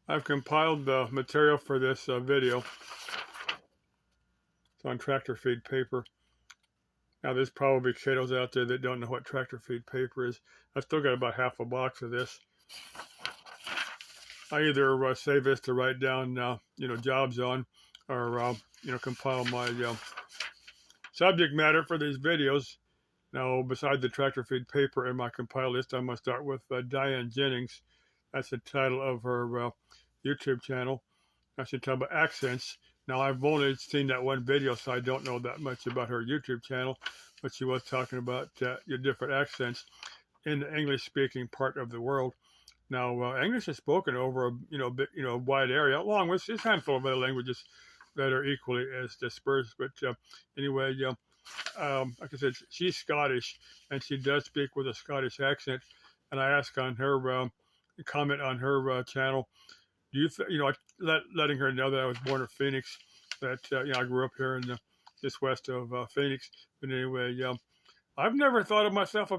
I've compiled the material for this video. It's on tractor feed paper. Now, there's probably kiddos out there that don't know what tractor feed paper is. I've still got about half a box of this. I either save this to write down, jobs on, or compile my subject matter for these videos. Now, besides the tractor feed paper in my compile list, I'm going to start with Diane Jennings. That's the title of her YouTube channel. I should talk about accents. Now, I've only seen that one video, so I don't know that much about her YouTube channel, but she was talking about your different accents in the English-speaking part of the world. Now, English is spoken over a wide area, along with a handful of other languages that are equally as dispersed. But anyway, like I said, she's Scottish, and she does speak with a Scottish accent. And I asked on her comment on her channel, do you letting her know that I was born in Phoenix, that I grew up here in just west of Phoenix. But anyway, I've never thought of myself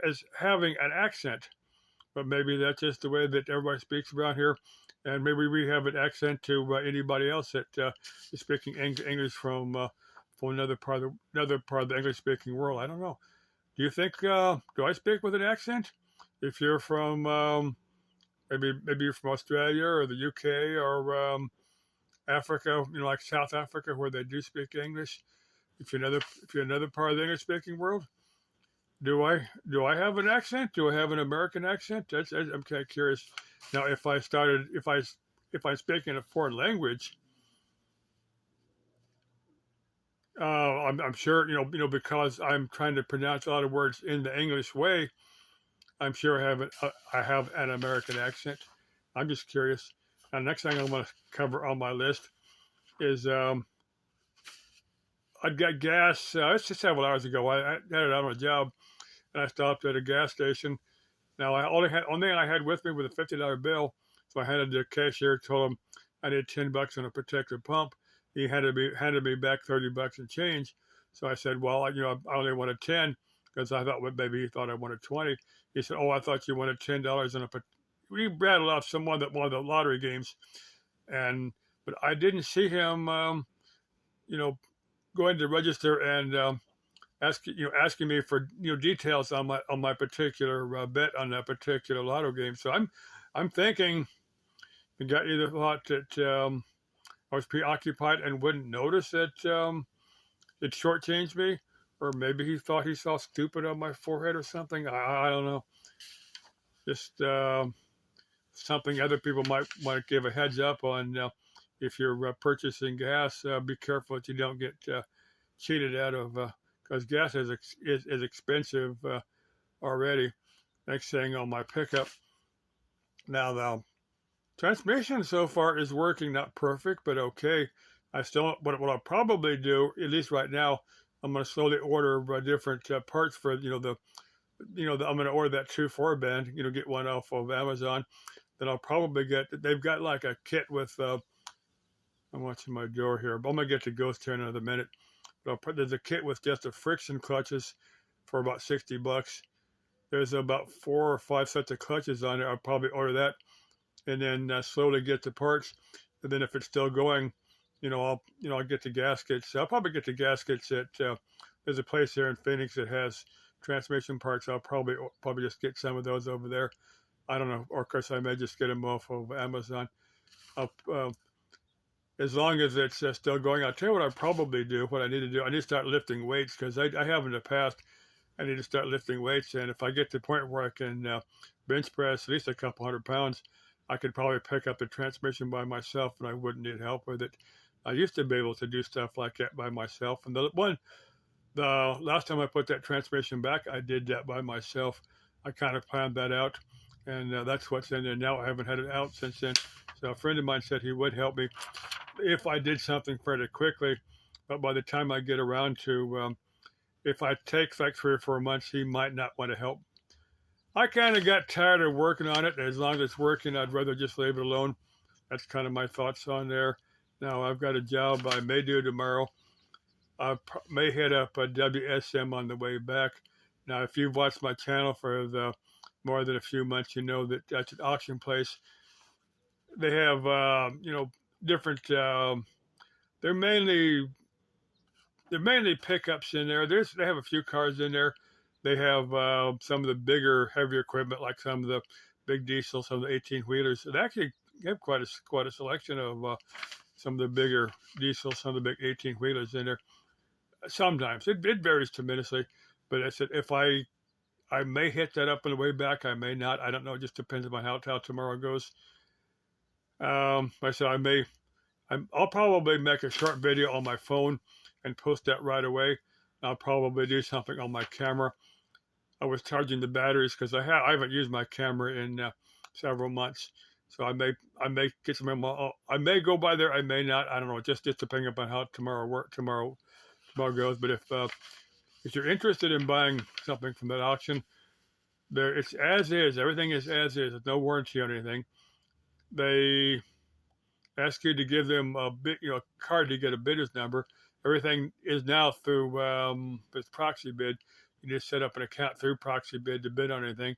as having an accent, but maybe that's just the way that everybody speaks around here. And maybe we have an accent to anybody else that is speaking English from another part of the English-speaking world. I don't know. Do you think? Do I speak with an accent? If you're from maybe you're from Australia or the UK or Africa, like South Africa, where they do speak English. If you're another part of the English-speaking world, do I have an accent? Do I have an American accent? I'm kind of curious. Now, if I'm speaking a foreign language, I'm sure because I'm trying to pronounce a lot of words in the English way. I'm sure I have an American accent. I'm just curious. Now, next thing I'm going to cover on my list is I got gas. It's just several hours ago. I had it on a job, and I stopped at a gas station. Now, only thing I had with me was a $50 bill. So I handed the cashier, told him I needed $10 on a protective pump. He handed me back $30 and change. So I said, well, I only wanted 10 because I thought maybe he thought I wanted 20. He said, oh, I thought you wanted $10 on a. We rattled off someone that won the lottery games, but I didn't see him, going to register and asking me for details on my particular bet on that particular lotto game. So I'm thinking he got either thought that I was preoccupied and wouldn't notice that it shortchanged me, or maybe he thought he saw stupid on my forehead or something. I don't know. Just something other people might want to give a heads up on. If you're purchasing gas, be careful that you don't get cheated out of, because gas is expensive already. Next thing on my pickup. Now the transmission so far is working, not perfect, but okay. What I'll probably do, at least right now, I'm going to slowly order different parts for I'm going to order that 2.4 band, get one off of Amazon. Then I'll probably they've got like a kit with, I'm watching my door here, but I'm going to get to Ghost here in another minute. But there's a kit with just the friction clutches for about $60. There's about 4 or 5 sets of clutches on it. I'll probably order that and then slowly get the parts. And then if it's still going, I'll get the gaskets. I'll probably get the gaskets at, there's a place here in Phoenix that has transmission parts. I'll probably just get some of those over there. I don't know, or of course I may just get them off of Amazon. As long as it's still going, I'll tell you what I probably do. What I need to do, I need to start lifting weights, because I have in the past. I need to start lifting weights, and if I get to the point where I can bench press at least a couple 100 pounds, I could probably pick up the transmission by myself, and I wouldn't need help with it. I used to be able to do stuff like that by myself, and the last time I put that transmission back, I did that by myself. I kind of planned that out, and that's what's in there now. I haven't had it out since then. So a friend of mine said he would help me if I did something fairly quickly, but by the time I get around to, if I take like 3 or 4 months, he might not want to help. I kind of got tired of working on it. As long as it's working, I'd rather just leave it alone. That's kind of my thoughts on there. Now, I've got a job I may do tomorrow. I may hit up a WSM on the way back. Now, if you've watched my channel for more than a few months, you know that that's an auction place. they have different. They're mainly they're mainly pickups in there. They have a few cars in there. They have some of the bigger, heavier equipment, like some of the big diesels, some of the 18 wheelers. They actually have quite a selection of some of the bigger diesels, some of the big 18 wheelers in there. Sometimes it varies tremendously, but I said if I may hit that up on the way back, I may not. I don't know. It just depends on how tomorrow goes. I said I'll probably make a short video on my phone and post that right away. I'll probably do something on my camera. I was charging the batteries because I haven't used my camera in several months, so I may get some. I may go by there. I may not. I don't know. Just depending upon how tomorrow goes. But if you're interested in buying something from that auction, there it's as is. Everything is as is. There's no warranty on anything. They ask you to give them a card to get a bidder's number. Everything is now through this proxy bid. You just set up an account through proxy bid to bid on anything.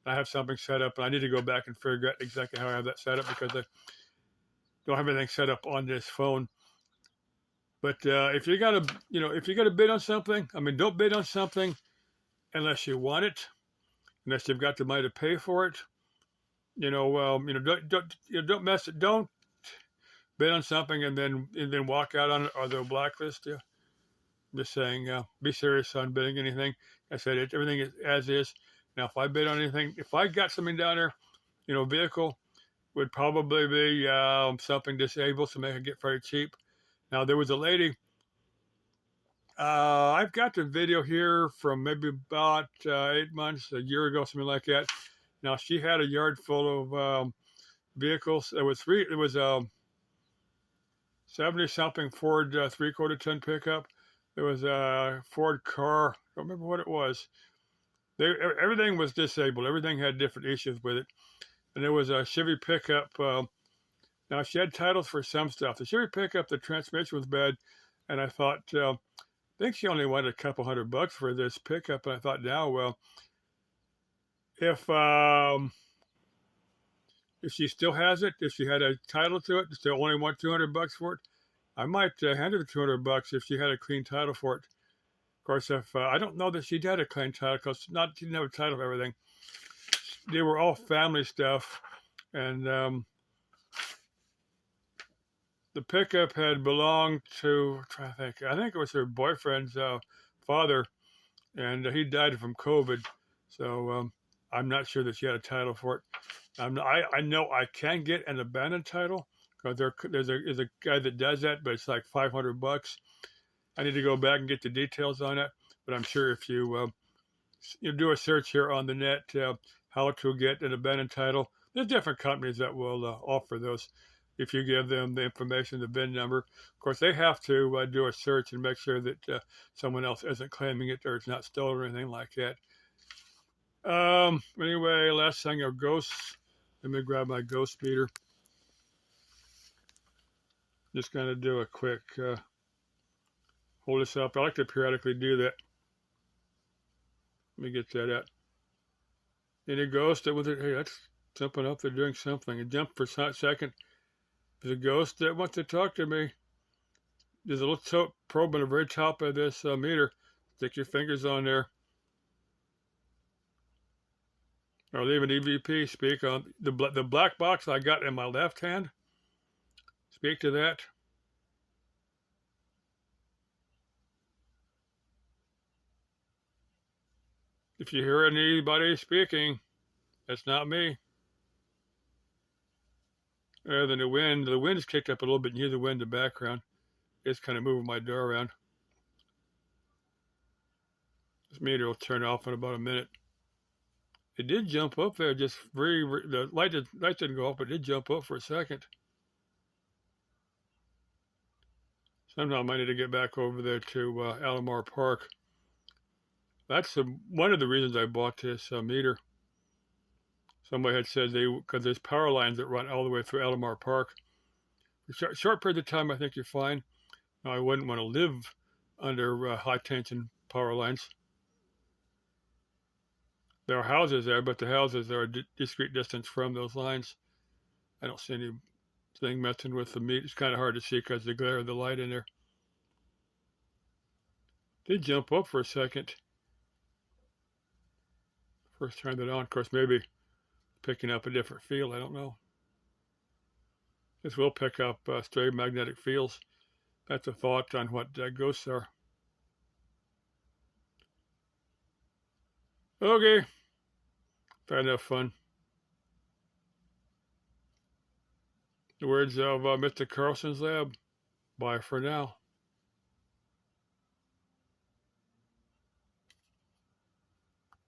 I have something set up, and I need to go back and figure out exactly how I have that set up because I don't have anything set up on this phone. But if you got to bid on something, I mean, don't bid on something unless you want it, unless you've got the money to pay for it. Don't mess it. Don't bid on something and then walk out on it, or they'll blacklist you. I'm just saying, be serious on bidding anything. I said everything is as is. Now, if I bid on anything, if I got something down there, vehicle would probably be something disabled, so make it get very cheap. Now, there was a lady. I've got the video here from maybe about 8 months, a year ago, something like that. Now, she had a yard full of vehicles. There was 70-something Ford 3/4 ton pickup. There was a Ford car. I don't remember what it was. Everything was disabled. Everything had different issues with it. And there was a Chevy pickup. Now, she had titles for some stuff. The Chevy pickup, the transmission was bad. And I thought, I think she only wanted a couple $100 for this pickup. And I thought, now, well, if she still has it, if she had a title to it, still only want $200 for it, I might hand her the $200 if she had a clean title for it. Of course, if I don't know that she had a clean title because she didn't have a title of everything. They were all family stuff, and the pickup had belonged to, I think it was her boyfriend's father, and he died from COVID. So I'm not sure that she had a title for it. I know I can get an abandoned title because there's a guy that does that, but it's like $500. I need to go back and get the details on it, but I'm sure if you do a search here on the net, how to get an abandoned title, there's different companies that will offer those. If you give them the information, the VIN number, of course they have to do a search and make sure that someone else isn't claiming it or it's not stolen or anything like that. Anyway, last thing are ghosts. Let me grab my ghost meter. Just gonna do a quick hold this up. I like to periodically do that. Let me get that out. Any ghost that was it? Hey, that's jumping up. They're doing something. It jumped for a second. There's a ghost that wants to talk to me. There's a little probe on the very top of this meter. Stick your fingers on there. Or leave an EVP. Speak on the black box I got in my left hand. Speak to that. If you hear anybody speaking, that's not me. Other than the wind's kicked up a little bit. You hear the wind in the background. It's kind of moving my door around. This meter will turn off in about a minute. It did jump up there, just the light didn't go off, but it did jump up for a second. Sometime I need to get back over there to Alomar Park. That's one of the reasons I bought this meter. Somebody had said because there's power lines that run all the way through Alomar Park. For a short period of time, I think you're fine. Now, I wouldn't want to live under high tension power lines. There are houses there, but the houses are a discrete distance from those lines. I don't see anything messing with the meat. It's kind of hard to see because of the glare of the light in there. Did jump up for a second. First turned it on. Of course, maybe picking up a different field. I don't know. This will pick up stray magnetic fields. That's a thought on what ghosts are. Okay. Had enough fun. The words of Mr. Carlson's Lab. Bye for now.